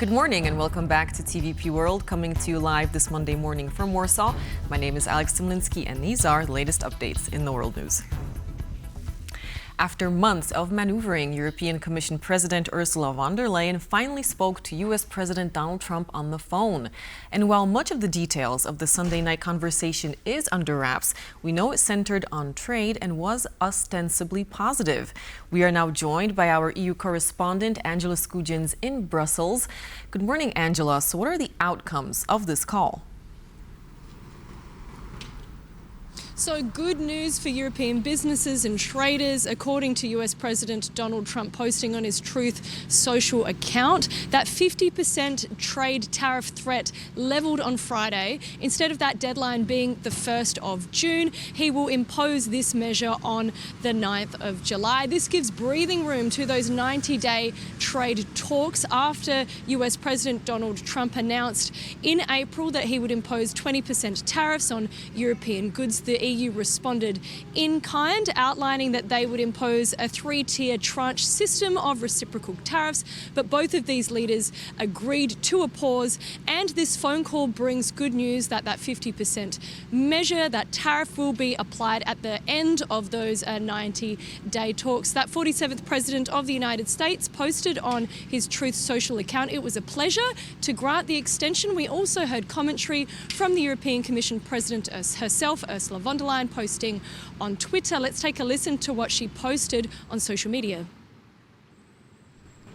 Good morning and welcome back to TVP World, coming to you live this Monday morning from Warsaw. My name is Alex Timlinski and these are the latest updates in the world news. After months of maneuvering, European Commission President Ursula von der Leyen finally spoke to U.S. President Donald Trump on the phone. And while much of the details of the Sunday night conversation is under wraps, we know it centered on trade and was ostensibly positive. We are now joined by our EU correspondent, Angela Skujins in Brussels. Good morning, Angela. So what are the outcomes of this call? So good news for European businesses and traders, according to US President Donald Trump posting on his Truth social account. That 50% trade tariff threat leveled on Friday. Instead of that deadline being the 1st of June, he will impose this measure on the 9th of July. This gives breathing room to those 90-day trade talks after US President Donald Trump announced in April that he would impose 20% tariffs on European goods. The EU responded in kind, outlining that they would impose a three-tier tranche system of reciprocal tariffs. But both of these leaders agreed to a pause, and this phone call brings good news that that 50% measure, that tariff, will be applied at the end of those 90-day talks. That 47th President of the United States posted on his Truth social account, "It was a pleasure to grant the extension." We also heard commentary from the European Commission President herself, Ursula von der Leyen, posting on Twitter. Let's take a listen to what she posted on social media.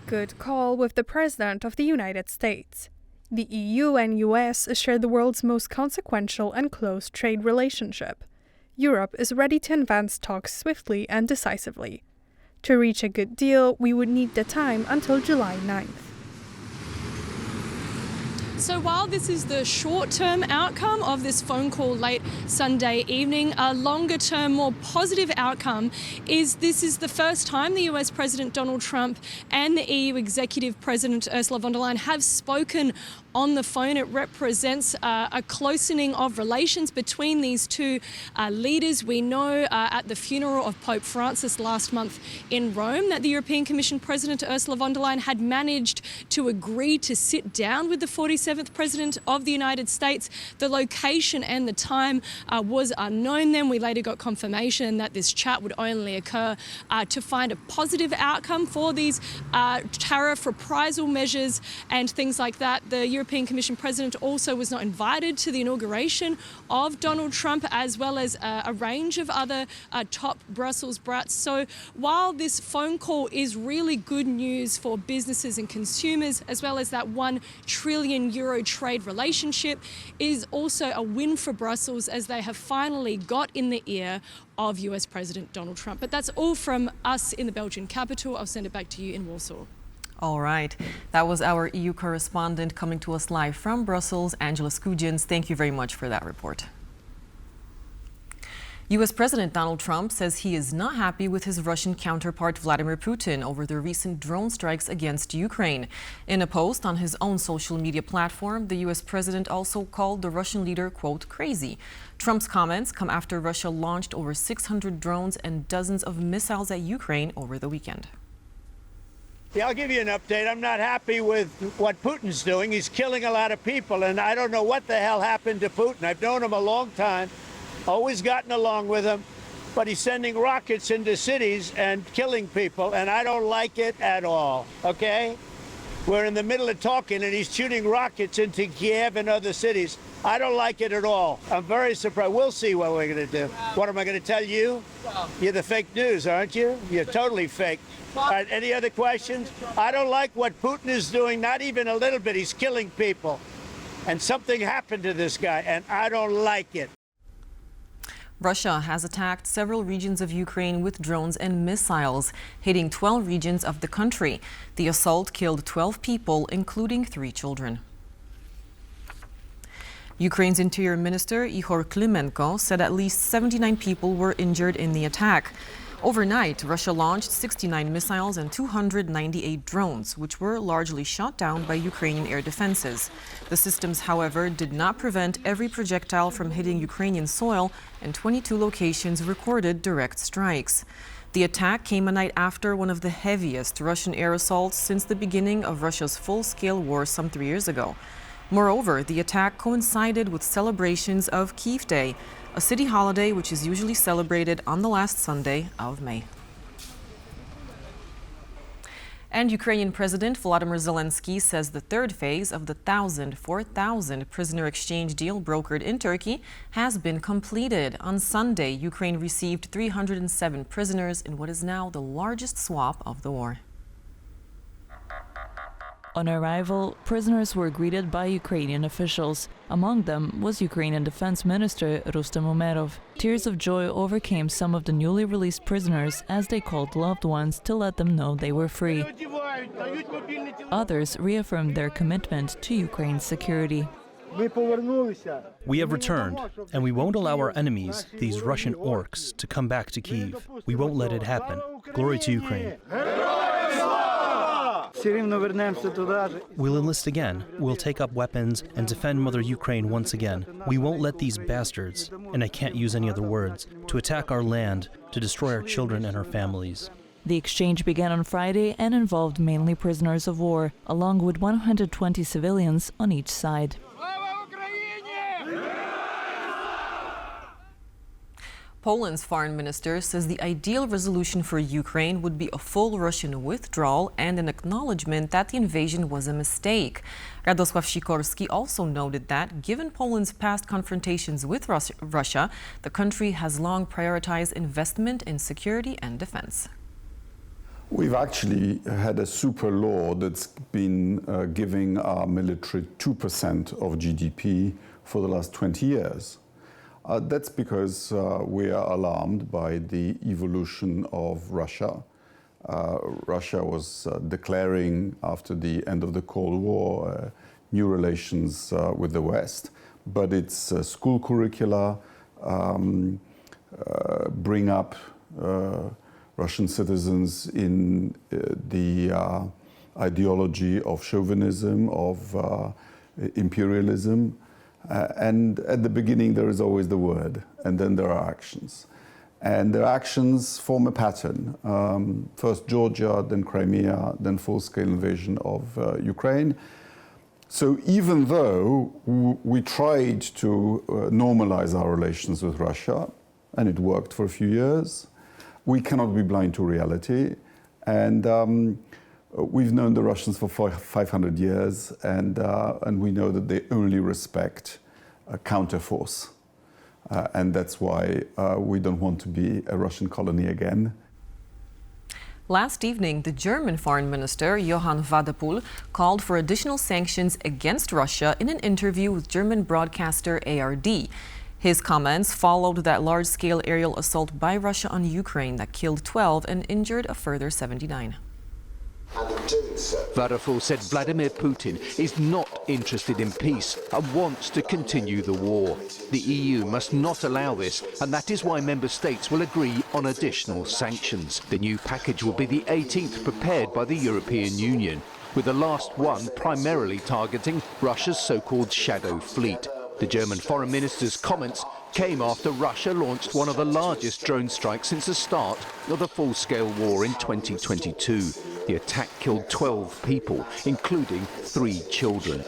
Good call with the President of the United States. The EU and US share the world's most consequential and close trade relationship. Europe is ready to advance talks swiftly and decisively. To reach a good deal, we would need the time until July 9th. So while this is the short-term outcome of this phone call late Sunday evening, a longer-term, more positive outcome is this is the first time the US President Donald Trump and the EU Executive President Ursula von der Leyen have spoken on the phone. It represents a closening of relations between these two leaders. We know at the funeral of Pope Francis last month in Rome that the European Commission President Ursula von der Leyen had managed to agree to sit down with the 47th President of the United States. The location and the time was unknown then. We later got confirmation that this chat would only occur to find a positive outcome for these tariff reprisal measures and things like that. The European Commission President also was not invited to the inauguration of Donald Trump, as well as a range of other top Brussels brats. So while this phone call is really good news for businesses and consumers, as well as that €1 trillion trade relationship, it is also a win for Brussels, as they have finally got in the ear of US President Donald Trump. But that's all from us in the Belgian capital. I'll send it back to you in Warsaw. All right. That was our EU correspondent coming to us live from Brussels, Angela Skujins. Thank you very much for that report. U.S. President Donald Trump says he is not happy with his Russian counterpart Vladimir Putin over the recent drone strikes against Ukraine. In a post on his own social media platform, the U.S. president also called the Russian leader, quote, crazy. Trump's comments come after Russia launched over 600 drones and dozens of missiles at Ukraine over the weekend. Yeah, I'll give you an update. I'm not happy with what Putin's doing. He's killing a lot of people, and I don't know what the hell happened to Putin. I've known him a long time, always gotten along with him, but he's sending rockets into cities and killing people, and I don't like it at all, okay? We're in the middle of talking, and he's shooting rockets into Kiev and other cities. I don't like it at all. I'm very surprised. We'll see what we're going to do. What am I going to tell you? You're the fake news, aren't you? You're totally fake. All right, any other questions? I don't like what Putin is doing, not even a little bit. He's killing people. And something happened to this guy, and I don't like it. Russia has attacked several regions of Ukraine with drones and missiles, hitting 12 regions of the country. The assault killed 12 people, including 3 children. Ukraine's Interior Minister Ihor Klimenko said at least 79 people were injured in the attack. Overnight, Russia launched 69 missiles and 298 drones, which were largely shot down by Ukrainian air defenses. The systems, however, did not prevent every projectile from hitting Ukrainian soil, and 22 locations recorded direct strikes. The attack came a night after one of the heaviest Russian air assaults since the beginning of Russia's full-scale war some 3 years ago. Moreover, the attack coincided with celebrations of Kyiv Day, a city holiday which is usually celebrated on the last Sunday of May. And Ukrainian President Volodymyr Zelensky says the third phase of the 4,000 prisoner exchange deal brokered in Turkey has been completed. On Sunday, Ukraine received 307 prisoners in what is now the largest swap of the war. On arrival, prisoners were greeted by Ukrainian officials. Among them was Ukrainian Defense Minister Rustem Umerov. Tears of joy overcame some of the newly released prisoners as they called loved ones to let them know they were free. Others reaffirmed their commitment to Ukraine's security. We have returned, and we won't allow our enemies, these Russian orcs, to come back to Kyiv. We won't let it happen. Glory to Ukraine. We'll enlist again. We'll take up weapons and defend Mother Ukraine once again. We won't let these bastards, and I can't use any other words, to attack our land, to destroy our children and our families. The exchange began on Friday and involved mainly prisoners of war, along with 120 civilians on each side. Poland's foreign minister says the ideal resolution for Ukraine would be a full Russian withdrawal and an acknowledgement that the invasion was a mistake. Radosław Sikorski also noted that, given Poland's past confrontations with Russia, the country has long prioritized investment in security and defense. We've actually had a super law that's been giving our military 2% of GDP for the last 20 years. That's because we are alarmed by the evolution of Russia. Russia was declaring after the end of the Cold War new relations with the West, but its school curricula bring up Russian citizens in the ideology of chauvinism, of imperialism. And at the beginning, there is always the word, and then there are actions. And their actions form a pattern. First Georgia, then Crimea, then full-scale invasion of Ukraine. So even though we tried to normalize our relations with Russia, and it worked for a few years, we cannot be blind to reality. And we've known the Russians for 500 years, and we know that they only respect a counterforce. And that's why we don't want to be a Russian colony again. Last evening, the German Foreign Minister, Johann Wadephul, called for additional sanctions against Russia in an interview with German broadcaster ARD. His comments followed that large-scale aerial assault by Russia on Ukraine that killed 12 and injured a further 79. Wadephul said Vladimir Putin is not interested in peace and wants to continue the war. The EU must not allow this, and that is why member states will agree on additional sanctions. The new package will be the 18th prepared by the European Union, with the last one primarily targeting Russia's so-called shadow fleet. The German foreign minister's comments came after Russia launched one of the largest drone strikes since the start of the full-scale war in 2022. The attack killed 12 people, including 3 children.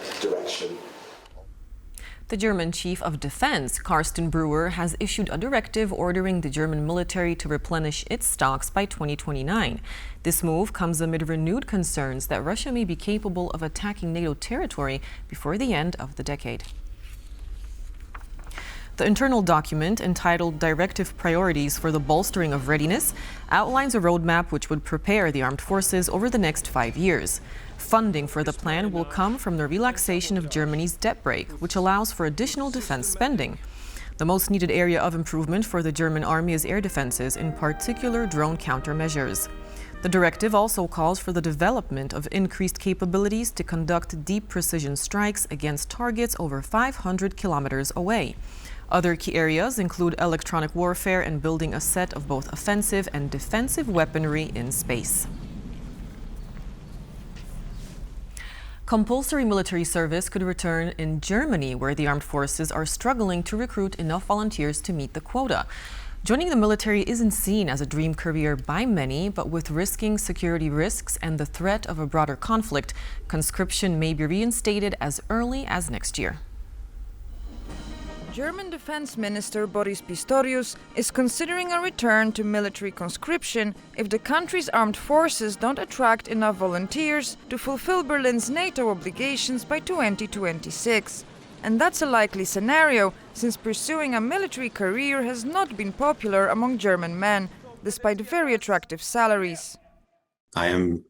The German Chief of Defense, Carsten Brewer, has issued a directive ordering the German military to replenish its stocks by 2029. This move comes amid renewed concerns that Russia may be capable of attacking NATO territory before the end of the decade. The internal document, entitled Directive Priorities for the Bolstering of Readiness, outlines a roadmap which would prepare the armed forces over the next 5 years. Funding for the plan will come from the relaxation of Germany's debt brake, which allows for additional defense spending. The most needed area of improvement for the German army is air defenses, in particular drone countermeasures. The directive also calls for the development of increased capabilities to conduct deep precision strikes against targets over 500 kilometers away. Other key areas include electronic warfare and building a set of both offensive and defensive weaponry in space. Compulsory military service could return in Germany, where the armed forces are struggling to recruit enough volunteers to meet the quota. Joining the military isn't seen as a dream career by many, but with risking security risks and the threat of a broader conflict, conscription may be reinstated as early as next year. German Defense Minister Boris Pistorius is considering a return to military conscription if the country's armed forces don't attract enough volunteers to fulfill Berlin's NATO obligations by 2026. And that's a likely scenario, since pursuing a military career has not been popular among German men, despite very attractive salaries. I am,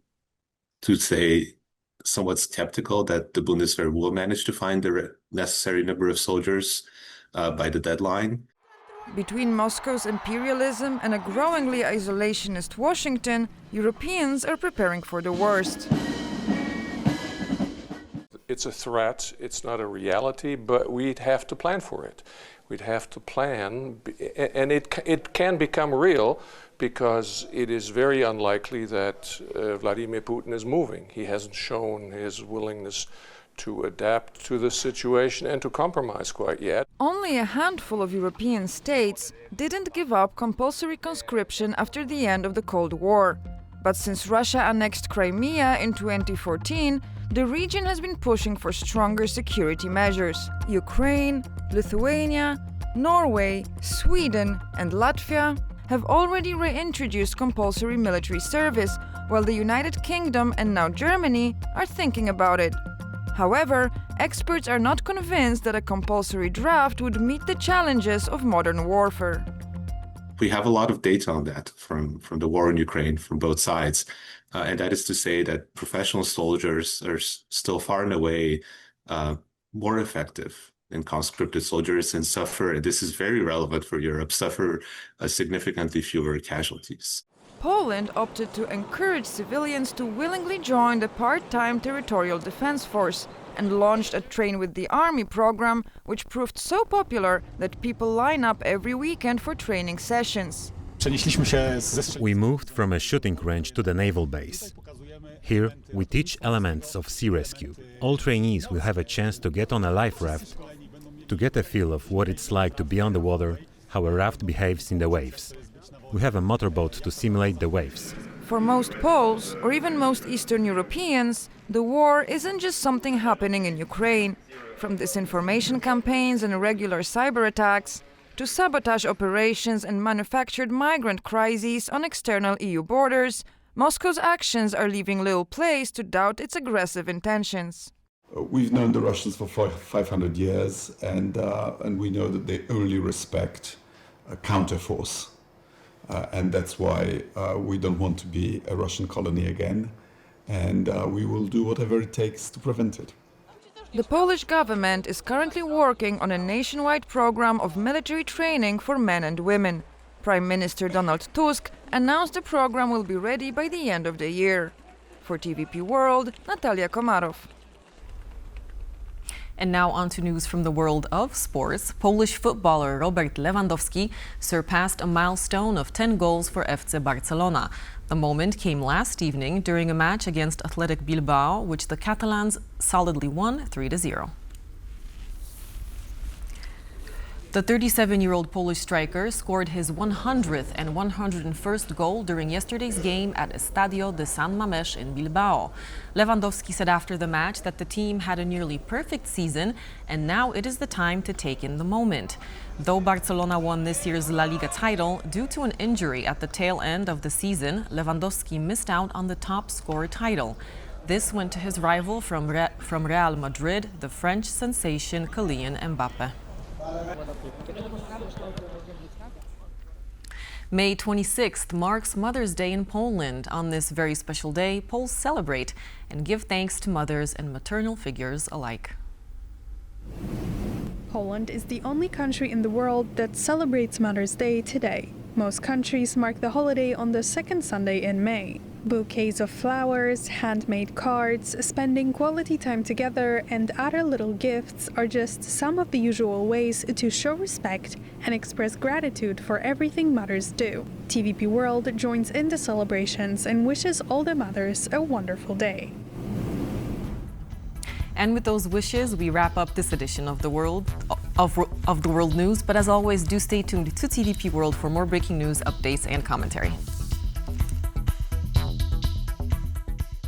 to say, somewhat skeptical that the Bundeswehr will manage to find the necessary number of soldiers by the deadline. Between Moscow's imperialism and a growingly isolationist Washington, Europeans are preparing for the worst. It's a threat, it's not a reality, but we'd have to plan for it. We'd have to plan, and it can become real because it is very unlikely that Vladimir Putin is moving. He hasn't shown his willingness to adapt to the situation and to compromise quite yet. Only a handful of European states didn't give up compulsory conscription after the end of the Cold War. But since Russia annexed Crimea in 2014, the region has been pushing for stronger security measures. Ukraine, Lithuania, Norway, Sweden and Latvia have already reintroduced compulsory military service, while the United Kingdom and now Germany are thinking about it. However, experts are not convinced that a compulsory draft would meet the challenges of modern warfare. We have a lot of data on that from the war in Ukraine, from both sides. And that is to say that professional soldiers are still far and away more effective than conscripted soldiers and suffer, and this is very relevant for Europe, suffer significantly fewer casualties. Poland opted to encourage civilians to willingly join the part-time territorial defense force and launched a Train with the Army program, which proved so popular that people line up every weekend for training sessions. We moved from a shooting range to the naval base. Here, we teach elements of sea rescue. All trainees will have a chance to get on a life raft, to get a feel of what it's like to be on the water, how a raft behaves in the waves. We have a motorboat to simulate the waves. For most Poles, or even most Eastern Europeans, the war isn't just something happening in Ukraine. From disinformation campaigns and irregular cyber attacks, to sabotage operations and manufactured migrant crises on external EU borders, Moscow's actions are leaving little place to doubt its aggressive intentions. We've known the Russians for 500 years, and we know that they only respect a counterforce. And that's why we don't want to be a Russian colony again, and we will do whatever it takes to prevent it. The Polish government is currently working on a nationwide program of military training for men and women. Prime Minister Donald Tusk announced the program will be ready by the end of the year. For TVP World, Natalia Komarov. And now on to news from the world of sports. Polish footballer Robert Lewandowski surpassed a milestone of 10 goals for FC Barcelona. The moment came last evening during a match against Athletic Bilbao, which the Catalans solidly won 3-0. The 37-year-old Polish striker scored his 100th and 101st goal during yesterday's game at Estadio de San Mamés in Bilbao. Lewandowski said after the match that the team had a nearly perfect season and now it is the time to take in the moment. Though Barcelona won this year's La Liga title, due to an injury at the tail end of the season, Lewandowski missed out on the top scorer title. This went to his rival from Real Madrid, the French sensation Kylian Mbappe. May 26th marks Mother's Day in Poland. On this very special day, Poles celebrate and give thanks to mothers and maternal figures alike. Poland is the only country in the world that celebrates Mother's Day today. Most countries mark the holiday on the second Sunday in May. Bouquets of flowers, handmade cards, spending quality time together, and other little gifts are just some of the usual ways to show respect and express gratitude for everything mothers do. TVP World joins in the celebrations and wishes all the mothers a wonderful day. And with those wishes, we wrap up this edition of The World of the world news. But as always, do stay tuned to TVP World for more breaking news, updates, and commentary.